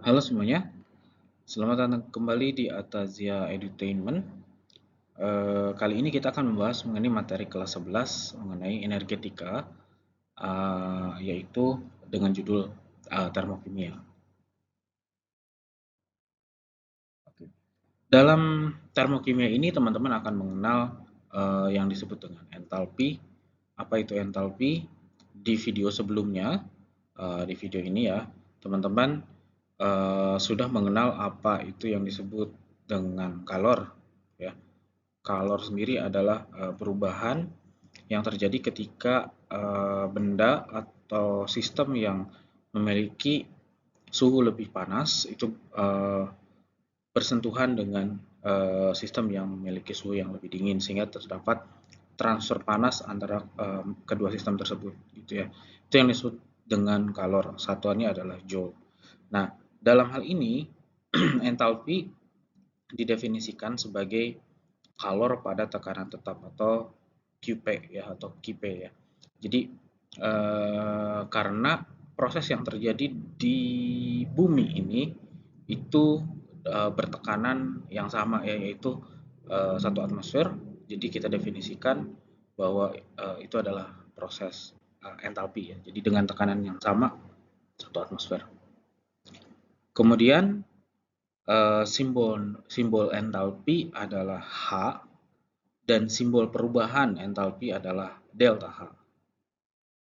Halo semuanya, selamat datang kembali di Atazia Edutainment. Kali ini kita akan membahas mengenai materi kelas 11 mengenai energetika, yaitu dengan judul termokimia. Dalam termokimia ini teman-teman akan mengenal yang disebut dengan entalpi. Apa itu entalpi? Di video sebelumnya, di video ini ya, teman-teman sudah mengenal apa itu yang disebut dengan kalor. Ya, kalor sendiri adalah perubahan yang terjadi ketika benda atau sistem yang memiliki suhu lebih panas itu bersentuhan dengan sistem yang memiliki suhu yang lebih dingin sehingga terdapat transfer panas antara kedua sistem tersebut gitu ya. Itu yang disebut dengan kalor. Satuannya adalah joule. Nah, dalam hal ini entalpi didefinisikan sebagai kalor pada tekanan tetap atau QP ya atau QP ya. Jadi karena proses yang terjadi di bumi ini itu bertekanan yang sama yaitu 1 atmosfer. Jadi kita definisikan bahwa itu adalah proses entalpi ya. Jadi dengan tekanan yang sama 1 atmosfer. Kemudian simbol entalpi adalah H dan simbol perubahan entalpi adalah delta H.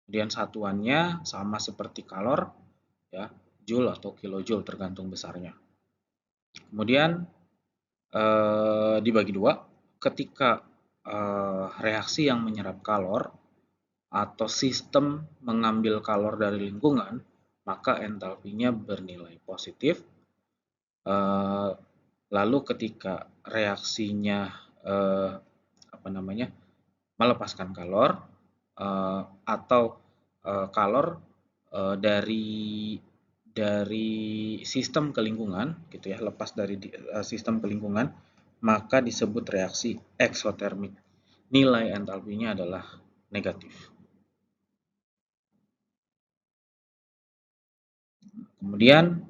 Kemudian satuannya sama seperti kalor ya, joule atau kilojoule tergantung besarnya. Kemudian dibagi dua, ketika reaksi yang menyerap kalor atau sistem mengambil kalor dari lingkungan, maka entalpinya bernilai positif. Lalu ketika reaksinya melepaskan kalor atau kalor dari sistem ke lingkungan gitu ya, lepas dari sistem ke lingkungan, maka disebut reaksi eksotermik. Nilai entalpinya adalah negatif. Kemudian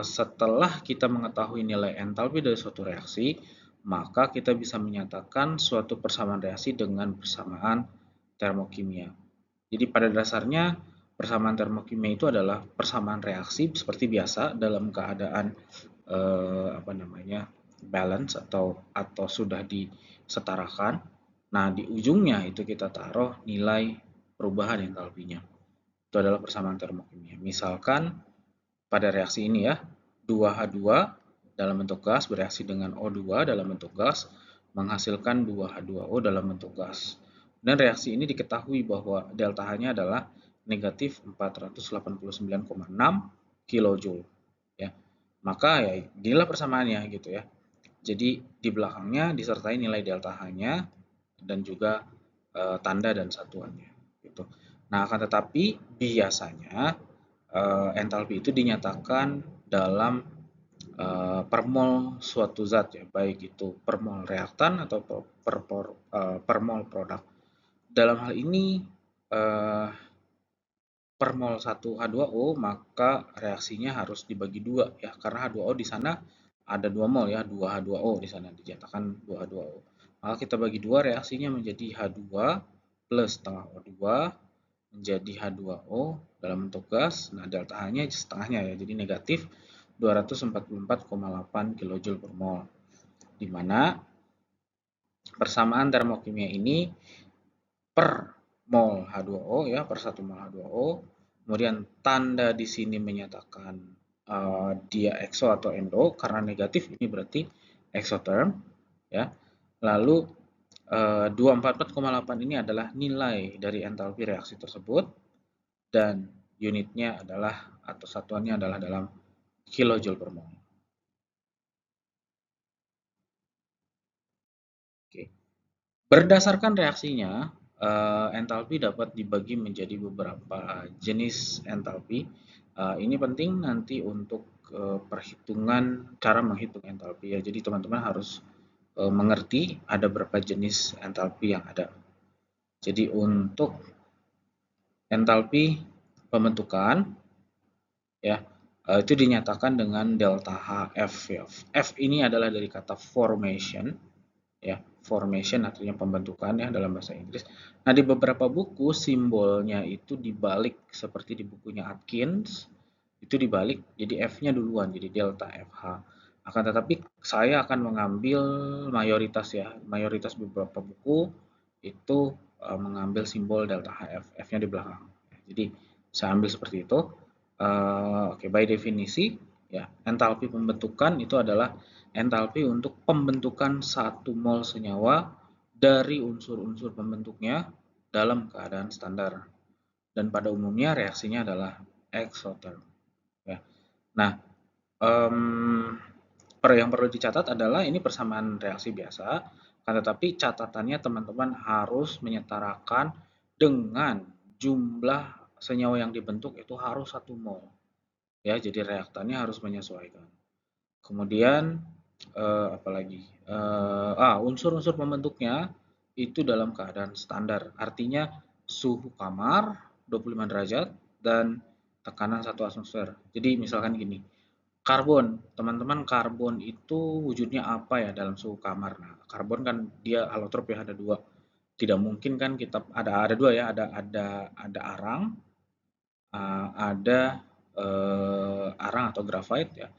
setelah kita mengetahui nilai entalpi dari suatu reaksi, maka kita bisa menyatakan suatu persamaan reaksi dengan persamaan termokimia. Jadi pada dasarnya persamaan termokimia itu adalah persamaan reaksi seperti biasa dalam keadaan balance atau sudah disetarakan. Nah, di ujungnya itu kita taruh nilai perubahan entalpinya. Itu adalah persamaan termokimia. Misalkan pada reaksi ini ya, 2H2 dalam bentuk gas bereaksi dengan O2 dalam bentuk gas menghasilkan 2H2O dalam bentuk gas. Dan reaksi ini diketahui bahwa delta H-nya adalah negatif 489,6 kilojoule. Ya, maka ya inilah persamaannya gitu ya. Jadi di belakangnya disertai nilai delta H-nya dan juga tanda dan satuannya. Gitu. Nah, akan tetapi biasanya entalpi itu dinyatakan dalam per mol suatu zat ya, baik itu per mol reaktan atau per mol produk. Dalam hal ini per mol 1H2O maka reaksinya harus dibagi dua ya, karena H2O di sana ada 2 mol ya, 2H2O di sana dinyatakan 2H2O. Maka kita bagi dua reaksinya menjadi H2 plus setengah O2 menjadi H2O dalam bentuk gas. Nah, delta H-nya setengahnya ya, jadi negatif 244,8 kJ per mol. Di mana persamaan termokimia ini per mol H2O ya, per 1 mol H2O. Kemudian tanda di sini menyatakan dia exo atau endo, karena negatif ini berarti exotherm ya. Lalu 244,8 ini adalah nilai dari entalpi reaksi tersebut dan unitnya adalah atau satuannya adalah dalam kilojoule per mol. Oke. Berdasarkan reaksinya, entalpi dapat dibagi menjadi beberapa jenis entalpi. Ini penting nanti untuk perhitungan cara menghitung entalpi ya. Jadi teman-teman harus mengerti ada berapa jenis entalpi yang ada. Jadi untuk entalpi pembentukan ya, itu dinyatakan dengan delta HF ya. F ini adalah dari kata formation ya. Formation artinya pembentukan ya dalam bahasa Inggris. Nah, di beberapa buku simbolnya itu dibalik seperti di bukunya Atkins, itu dibalik jadi F-nya duluan jadi delta FH. Akan tetapi saya akan mengambil mayoritas ya, mayoritas beberapa buku itu mengambil simbol delta HF, F-nya di belakang. Jadi saya ambil seperti itu. Oke, by definisi ya, entalpi pembentukan itu adalah entalpi untuk pembentukan satu mol senyawa dari unsur-unsur pembentuknya dalam keadaan standar. Dan pada umumnya reaksinya adalah exotherm. Ya. Nah, yang perlu dicatat adalah ini persamaan reaksi biasa, kan tetapi catatannya teman-teman harus menyetarakan dengan jumlah senyawa yang dibentuk itu harus 1 mol. Ya, jadi reaktannya harus menyesuaikan. Kemudian apalagi? Unsur-unsur pembentuknya itu dalam keadaan standar. Artinya suhu kamar 25 derajat dan tekanan 1 atmosfer. Jadi misalkan gini, karbon, teman-teman, karbon itu wujudnya apa ya dalam suhu kamar? Nah, karbon kan dia alotrop ya, ada dua. Tidak mungkin kan kita ada dua ya, ada arang, ada arang atau grafite ya,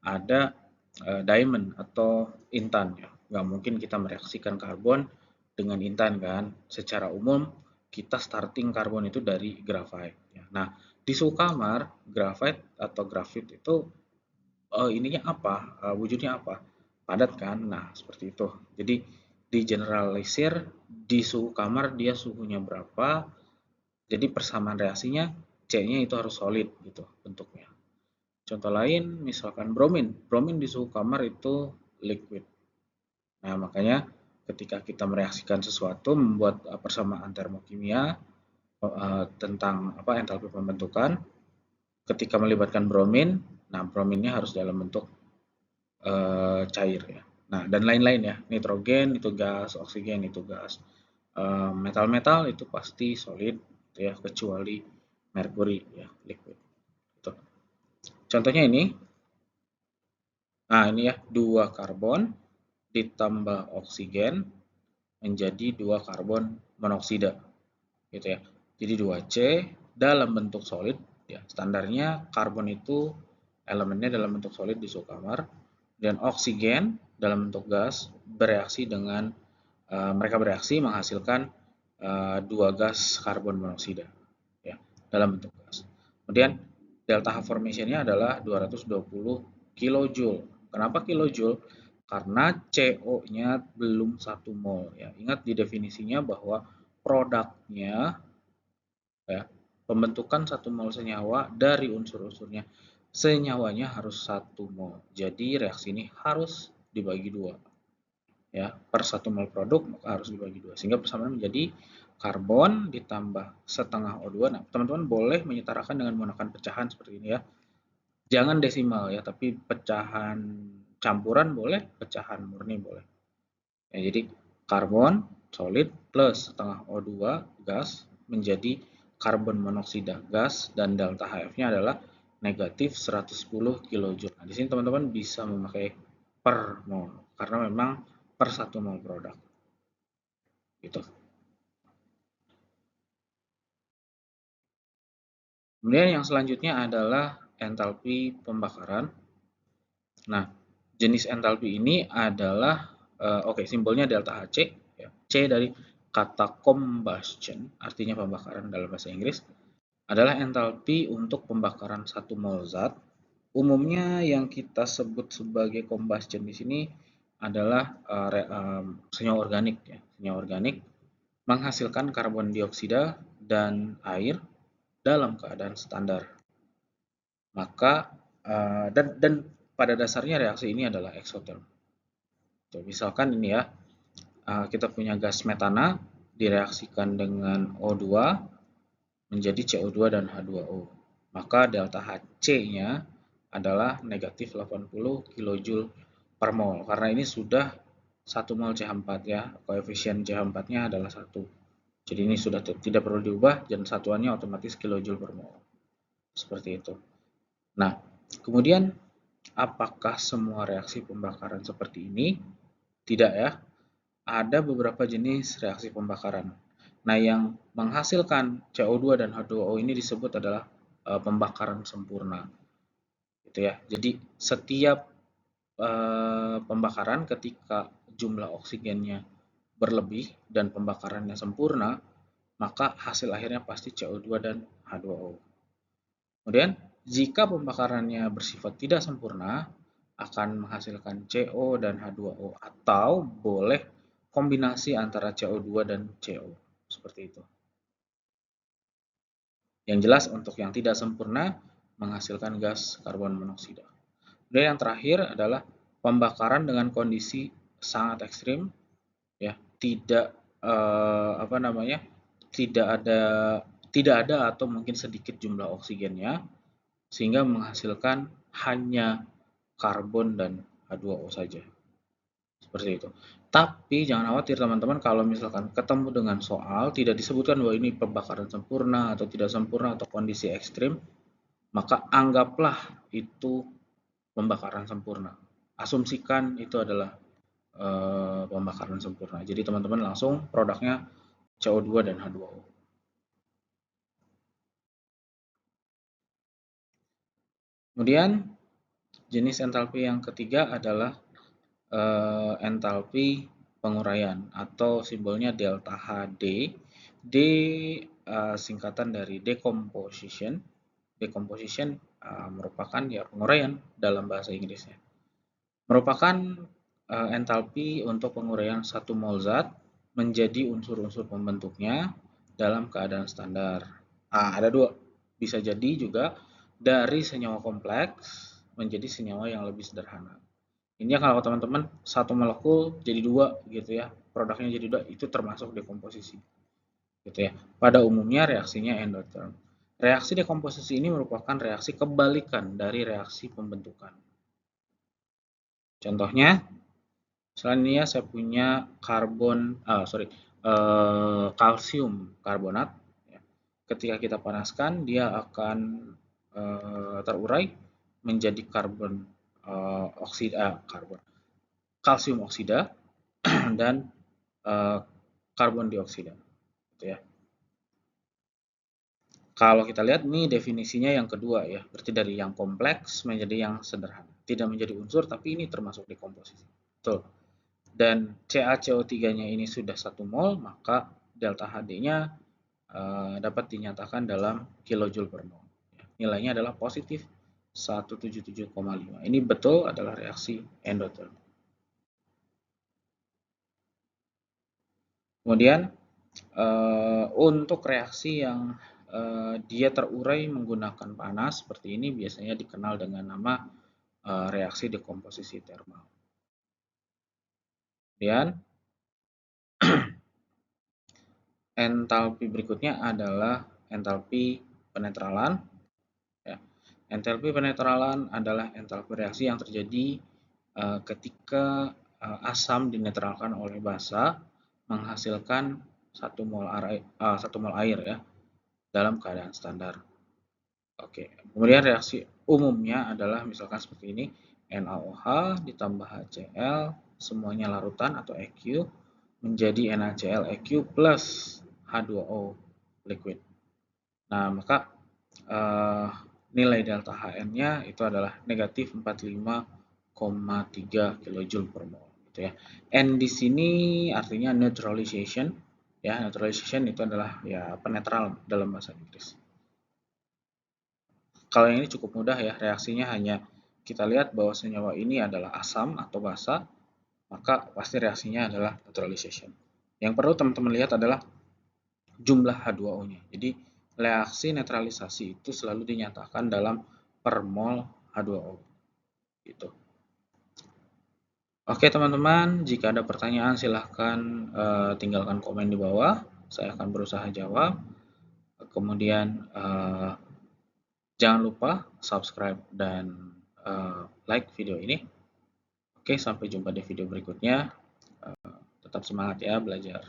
ada diamond atau intan ya. Nggak mungkin kita mereaksikan karbon dengan intan kan. Secara umum kita starting karbon itu dari grafite. Ya. Nah, di suhu kamar grafite atau grafit itu ininya apa? Wujudnya apa? Padat kan? Nah, seperti itu. Jadi di generalisir di suhu kamar dia suhunya berapa, jadi persamaan reaksinya C-nya itu harus solid gitu bentuknya. Contoh lain misalkan bromin. Bromin di suhu kamar itu liquid. Nah, makanya ketika kita mereaksikan sesuatu membuat persamaan termokimia tentang apa entalpi pembentukan, ketika melibatkan bromin, nah brominnya harus dalam bentuk cair ya. Nah, dan lain-lain ya. Nitrogen itu gas, oksigen itu gas. Metal-metal itu pasti solid gitu ya, kecuali merkuri ya, liquid. Gitu. Contohnya ini. Nah, ini ya, 2 karbon ditambah oksigen menjadi 2 karbon monoksida gitu ya. Jadi 2C dalam bentuk solid ya. Standarnya karbon itu elemennya dalam bentuk solid di suhu kamar dan oksigen dalam bentuk gas bereaksi dengan mereka bereaksi menghasilkan 2 gas karbon monoksida ya dalam bentuk gas. Kemudian delta H formation-nya adalah 220 kJ. Kenapa kilojoule? Karena CO-nya belum 1 mol ya. Ingat di definisinya bahwa produknya ya, pembentukan 1 mol senyawa dari unsur-unsurnya. Senyawanya harus 1 mol. Jadi reaksi ini harus dibagi 2. Ya, per 1 mol produk maka harus dibagi 2. Sehingga persamaan menjadi karbon ditambah setengah O2. Nah, teman-teman boleh menyetarakan dengan menggunakan pecahan seperti ini ya. Jangan desimal ya, tapi pecahan campuran boleh, pecahan murni boleh. Ya, jadi karbon solid plus setengah O2 gas menjadi karbon monoksida gas dan delta HF-nya adalah negatif 110 kJ. Nah, di sini teman-teman bisa memakai per mol karena memang per 1 mol produk. Gitu. Kemudian yang selanjutnya adalah entalpi pembakaran. Nah, jenis entalpi ini adalah oke, simbolnya delta Hc ya. C dari kata combustion artinya pembakaran dalam bahasa Inggris adalah entalpi untuk pembakaran 1 mol zat. Umumnya yang kita sebut sebagai combustion di sini adalah senyawa organik ya. Senyawa organik menghasilkan karbon dioksida dan air dalam keadaan standar. Maka dan pada dasarnya reaksi ini adalah exotherm. Tuh, misalkan ini ya, kita punya gas metana direaksikan dengan O2 menjadi CO2 dan H2O. Maka delta Hc-nya adalah negatif 80 kJ per mol. Karena ini sudah 1 mol CH4 ya, koefisien CH4-nya adalah 1. Jadi ini sudah tidak perlu diubah dan satuannya otomatis kilojoule per mol. Seperti itu. Nah, Kemudian, apakah semua reaksi pembakaran seperti ini? Tidak ya. Ada beberapa jenis reaksi pembakaran. Nah, yang menghasilkan CO2 dan H2O ini disebut adalah pembakaran sempurna. Gitu ya. Jadi, setiap pembakaran ketika jumlah oksigennya berlebih dan pembakarannya sempurna, maka hasil akhirnya pasti CO2 dan H2O. Kemudian, jika pembakarannya bersifat tidak sempurna, akan menghasilkan CO dan H2O atau boleh kombinasi antara CO2 dan CO. Seperti itu. Yang jelas untuk yang tidak sempurna menghasilkan gas karbon monoksida. Dan yang terakhir adalah pembakaran dengan kondisi sangat ekstrim, ya, tidak tidak ada atau mungkin sedikit jumlah oksigennya sehingga menghasilkan hanya karbon dan H2O saja. Seperti itu. Tapi jangan khawatir teman-teman kalau misalkan ketemu dengan soal tidak disebutkan bahwa ini pembakaran sempurna atau tidak sempurna atau kondisi ekstrim, maka anggaplah itu pembakaran sempurna. Asumsikan itu adalah pembakaran sempurna. Jadi teman-teman langsung produknya CO2 dan H2O. Kemudian jenis entalpi yang ketiga adalah entalpi penguraian atau simbolnya delta HD. D singkatan dari decomposition. Decomposition merupakan ya penguraian dalam bahasa Inggrisnya. Merupakan entalpi untuk penguraian satu mol zat menjadi unsur-unsur pembentuknya dalam keadaan standar. Ada dua, bisa jadi juga dari senyawa kompleks menjadi senyawa yang lebih sederhana. Ini kalau teman-teman satu molekul jadi dua gitu ya, produknya jadi dua, itu termasuk dekomposisi. Gitu ya. Pada umumnya reaksinya endotherm. Reaksi dekomposisi ini merupakan reaksi kebalikan dari reaksi pembentukan. Contohnya, selanjutnya saya punya kalsium karbonat. Ketika kita panaskan, dia akan terurai menjadi kalsium oksida dan karbon dioksida. Gitu ya. Kalau kita lihat nih definisinya yang kedua ya, berarti dari yang kompleks menjadi yang sederhana. Tidak menjadi unsur, tapi ini termasuk dekomposisi. Betul. Dan CaCO3-nya ini sudah 1 mol, maka delta HD-nya dapat dinyatakan dalam kilojoule per mol. Nilainya adalah positif 177,5. Ini betul adalah reaksi endotherm. Kemudian untuk reaksi yang dia terurai menggunakan panas seperti ini biasanya dikenal dengan nama reaksi dekomposisi termal. Kemudian entalpi berikutnya adalah entalpi penetralan. Ya. Entalpi penetralan adalah entalpi reaksi yang terjadi ketika asam dinetralkan oleh basa menghasilkan 1 mol air ya dalam keadaan standar. Oke, kemudian reaksi umumnya adalah misalkan seperti ini, NaOH ditambah HCl, semuanya larutan atau EQ, menjadi NaCl EQ plus H2O liquid. Nah, maka nilai delta Hn-nya itu adalah negatif 45,3 kJ per mol. Gitu ya. N di sini artinya neutralization. Ya, neutralization itu adalah ya penetral dalam bahasa Inggris. Kalau yang ini cukup mudah ya, reaksinya hanya kita lihat bahwa senyawa ini adalah asam atau basa, maka pasti reaksinya adalah neutralization. Yang perlu teman-teman lihat adalah jumlah H2O-nya. Jadi reaksi netralisasi itu selalu dinyatakan dalam per mol H2O. Gitu. Oke teman-teman, jika ada pertanyaan silahkan tinggalkan komen di bawah. Saya akan berusaha jawab. Kemudian jangan lupa subscribe dan like video ini. Oke, sampai jumpa di video berikutnya. Tetap semangat ya belajar.